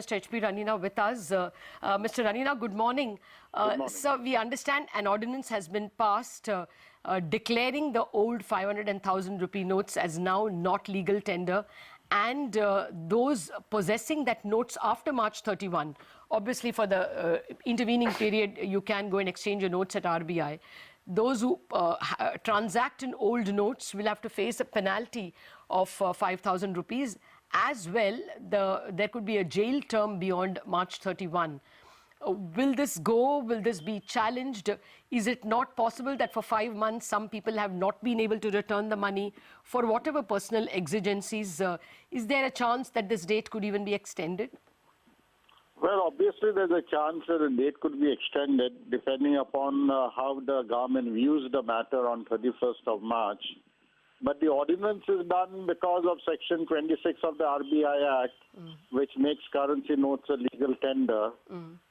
Mr. H.P. Ranina with us. Mr. Ranina, good morning. Good morning. Sir, we understand an ordinance has been passed declaring the old 500 and 1,000 rupee notes as now not legal tender, and those possessing that notes after March 31. Obviously, for the intervening period, you can go and exchange your notes at RBI. Those who transact in old notes will have to face a penalty of 5,000 rupees. As well, there could be a jail term beyond March 31. Will this go? Will this be challenged? Is it not possible that for 5 months some people have not been able to return the money for whatever personal exigencies? Is there a chance that this date could even be extended? Well, obviously there's a chance that the date could be extended depending upon how the government views the matter on 31st of March. But the ordinance is done because of Section 26 of the RBI Act, which makes currency notes a legal tender.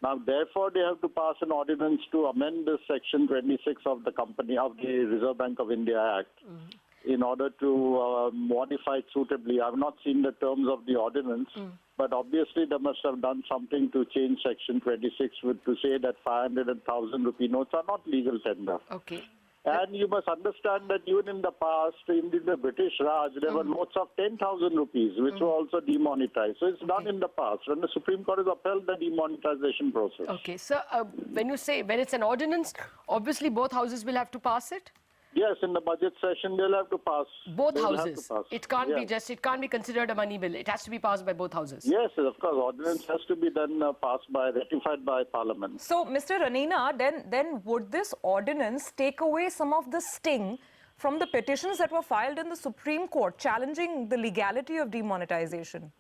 Now, therefore, they have to pass an ordinance to amend this Section 26 of the Reserve Bank of India Act in order to modify it suitably. I've not seen the terms of the ordinance, but obviously they must have done something to change Section 26 to say that 500 and 1,000 rupee notes are not legal tender. Okay. And you must understand that even in the past, in the British Raj, there were notes of 10,000 rupees, which were also demonetized. So it's done in the past. And the Supreme Court has upheld the demonetization process. Okay. So when you say, when it's an ordinance, obviously both houses will have to pass it? Yes, in the budget session, they'll have to pass. Both houses? It can't be just, it can't be considered a money bill. It has to be passed by both houses? Yes, of course. Ordinance has to be then ratified by Parliament. So, Mr. Ranina, then would this ordinance take away some of the sting from the petitions that were filed in the Supreme Court challenging the legality of demonetization?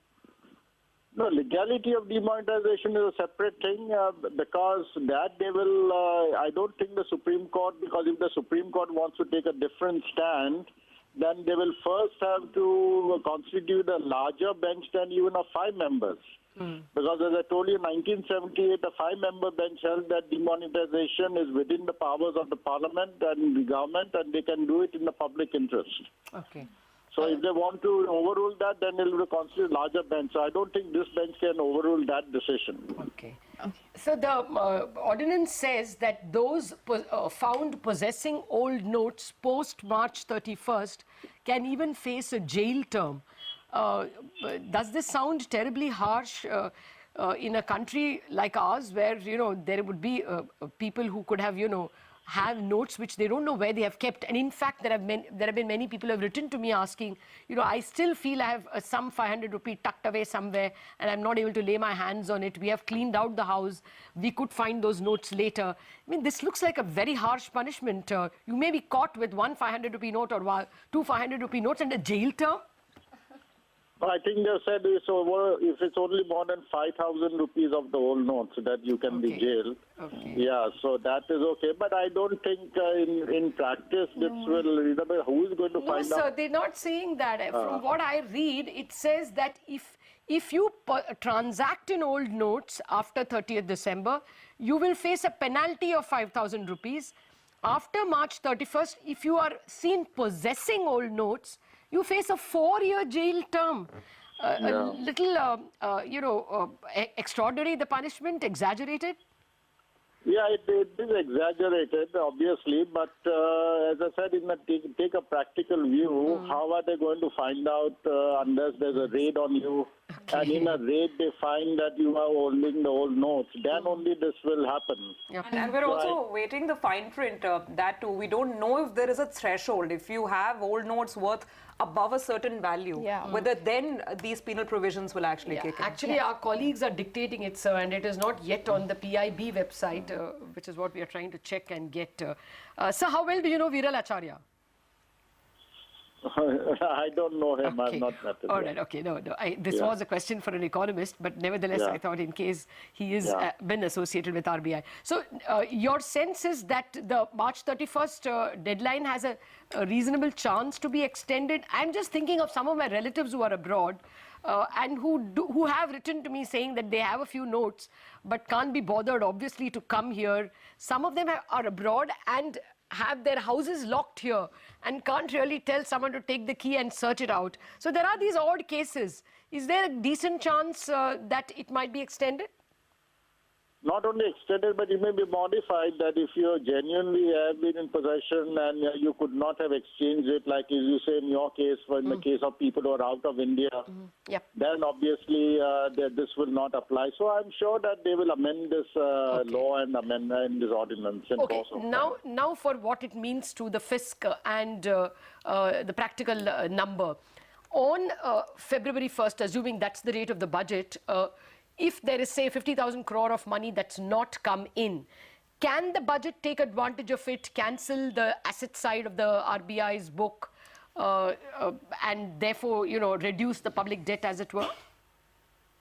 No, legality of demonetization is a separate thing because that they will, I don't think the Supreme Court, because if the Supreme Court wants to take a different stand, then they will first have to constitute a larger bench than even of 5 members. Because as I told you, in 1978, a 5-member bench held that demonetization is within the powers of the Parliament and the government, and they can do it in the public interest. Okay. So if they want to overrule that, then it will constitute a larger bench. So I don't think this bench can overrule that decision. Okay. So the ordinance says that those found possessing old notes post March 31st can even face a jail term. Does this sound terribly harsh in a country like ours, where there would be people who could have have notes which they don't know where they have kept? And in fact, there have been many people who have written to me asking, I still feel I have some 500 rupee tucked away somewhere and I'm not able to lay my hands on it. We have cleaned out the house. We could find those notes later. I mean, this looks like a very harsh punishment. You may be caught with one 500 rupee note or 2 500 rupee notes and a jail term. I think they said if it's only more than 5,000 rupees of the old notes that you can be jailed. Okay. Yeah, so that is okay. But I don't think in practice this will, who is going to find out? No, sir, they're not saying that. From what I read, it says that if you transact in old notes after 30th December, you will face a penalty of 5,000 rupees. After March 31st, if you are seen possessing old notes, you face a 4-year jail term. A little, extraordinary, the punishment, exaggerated? Yeah, it is exaggerated, obviously, but as I said, take a practical view, how are they going to find out unless there's a raid on you? Okay. And in a raid, they find that you are holding the old notes. Then only this will happen. Yep. And we're also waiting the fine print, that too. We don't know if there is a threshold. If you have old notes worth above a certain value, whether then these penal provisions will actually kick in. Actually, our colleagues are dictating it, sir, and it is not yet on the PIB website, which is what we are trying to check and get. Sir, how well do you know Viral Acharya? I don't know him. Okay. I've not met him. All right. Okay. No. This was a question for an economist, but nevertheless, I thought in case he is been associated with RBI. So your sense is that the March 31st deadline has a reasonable chance to be extended. I'm just thinking of some of my relatives who are abroad and who have written to me saying that they have a few notes, but can't be bothered, obviously, to come here. Some of them are abroad and have their houses locked here and can't really tell someone to take the key and search it out. So there are these odd cases. Is there a decent chance that it might be extended? Not only extended, but it may be modified that if you genuinely have been in possession and you could not have exchanged it, like as you say in your case, or in the case of people who are out of India, Yep. then obviously this will not apply. So I'm sure that they will amend this law and amend this ordinance. In Okay, course of now for what it means to the fisc and the practical number. On February 1st, assuming that's the rate of the budget, if there is, say, 50,000 crore of money that's not come in, can the budget take advantage of it, cancel the asset side of the RBI's book, and therefore, reduce the public debt, as it were?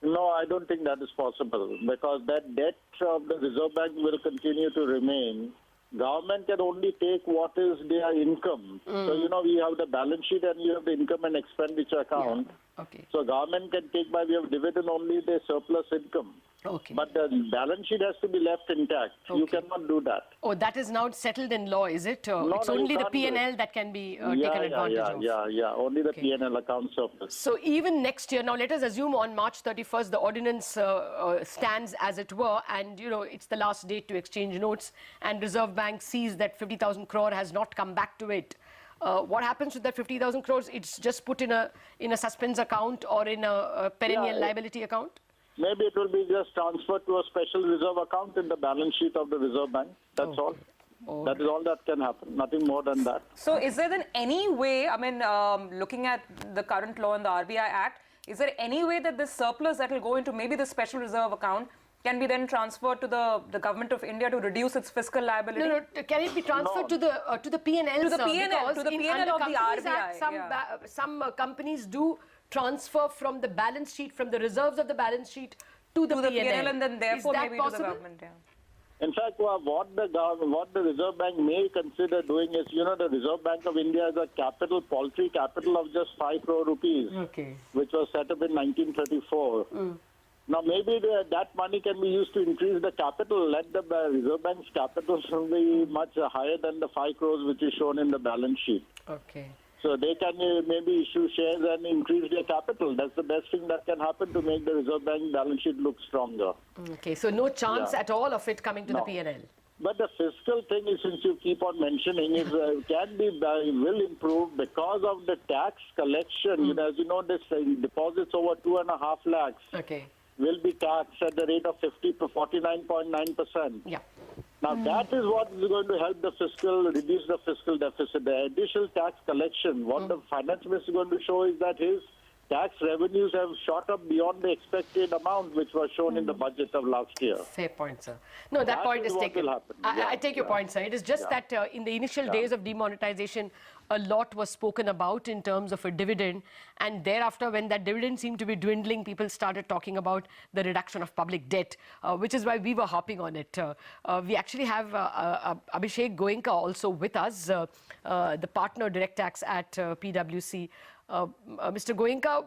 No, I don't think that is possible because that debt of the Reserve Bank will continue to remain. Government can only take what is their income. So, we have the balance sheet and you have the income and expenditure account. Yeah. Okay. So government can take by way of dividend only the surplus income. Okay. But the balance sheet has to be left intact. Okay. You cannot do that. Oh, that is now settled in law, is it? It's no, only you the can't do it. P&L that can be taken advantage of. Yeah. Only the P&L account surplus. So even next year, now let us assume on March 31st, the ordinance stands as it were, and it's the last date to exchange notes, and Reserve Bank sees that 50,000 crore has not come back to it. What happens with that 50,000 crores? It's just put in a suspense account or in a perennial liability account? Maybe it will be just transferred to a special reserve account in the balance sheet of the Reserve Bank. That's all. That is all that can happen. Nothing more than that. So is there then any way, looking at the current law and the RBI Act, is there any way that this surplus that will go into maybe the special reserve account can be then transferred to the government of India to reduce its fiscal liability? No. Can it be transferred to the P&L? To the P&L of the RBI. Act, some companies do transfer from the balance sheet, from the reserves of the balance sheet to the P&L. And then therefore maybe possible? to the government. Yeah. In fact, what the Reserve Bank may consider doing is, the Reserve Bank of India has a paltry capital of just 5 crore rupees, which was set up in 1934. Now, maybe that money can be used to increase the capital. Let the Reserve Bank's capital be much higher than the 5 crores which is shown in the balance sheet. Okay. So they can maybe issue shares and increase their capital. That's the best thing that can happen to make the Reserve Bank balance sheet look stronger. Okay, so no chance at all of it coming to the P&L. But the fiscal thing is, since you keep on mentioning, is will improve because of the tax collection. As you know, this deposits over 2.5 lakhs. Okay. Will be taxed at the rate of 49.9%. Yeah. Now that is what is going to help reduce the fiscal deficit. The additional tax collection, what the finance minister is going to show is that his tax revenues have shot up beyond the expected amount which was shown in the budget of last year. Fair point, sir. No, that point is taken. I take your point, sir. It is just that in the initial days of demonetization, a lot was spoken about in terms of a dividend, and thereafter when that dividend seemed to be dwindling, people started talking about the reduction of public debt, which is why we were harping on it. We actually have Abhishek Goenka also with us, the partner direct tax at PwC. Mr. Goenka,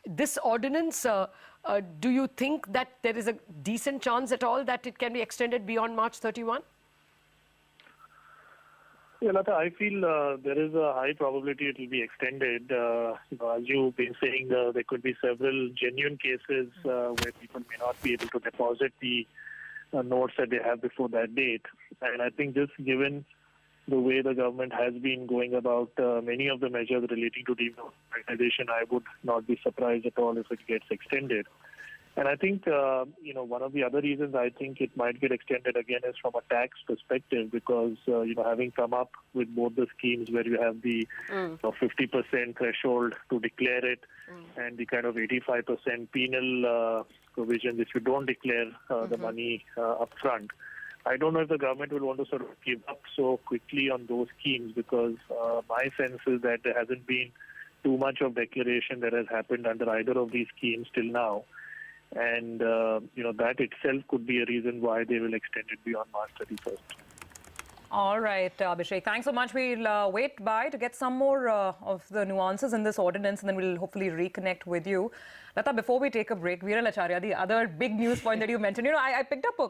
this ordinance, do you think that there is a decent chance at all that it can be extended beyond March 31? Yeah, Lata, I feel there is a high probability it will be extended. As you've been saying, there could be several genuine cases where people may not be able to deposit the notes that they have before that date. And I think just given the way the government has been going about many of the measures relating to demonetization, I would not be surprised at all if it gets extended. And I think, one of the other reasons I think it might get extended again is from a tax perspective because, having come up with both the schemes where you have the 50% threshold to declare it and the kind of 85% penal provisions if you don't declare the money upfront. I don't know if the government will want to sort of give up so quickly on those schemes because my sense is that there hasn't been too much of declaration that has happened under either of these schemes till now. And, that itself could be a reason why they will extend it beyond March 31st. All right, Abhishek. Thanks so much. We'll wait by to get some more of the nuances in this ordinance and then we'll hopefully reconnect with you. Lata, before we take a break, Veeral Acharya, the other big news point that you mentioned, I picked up a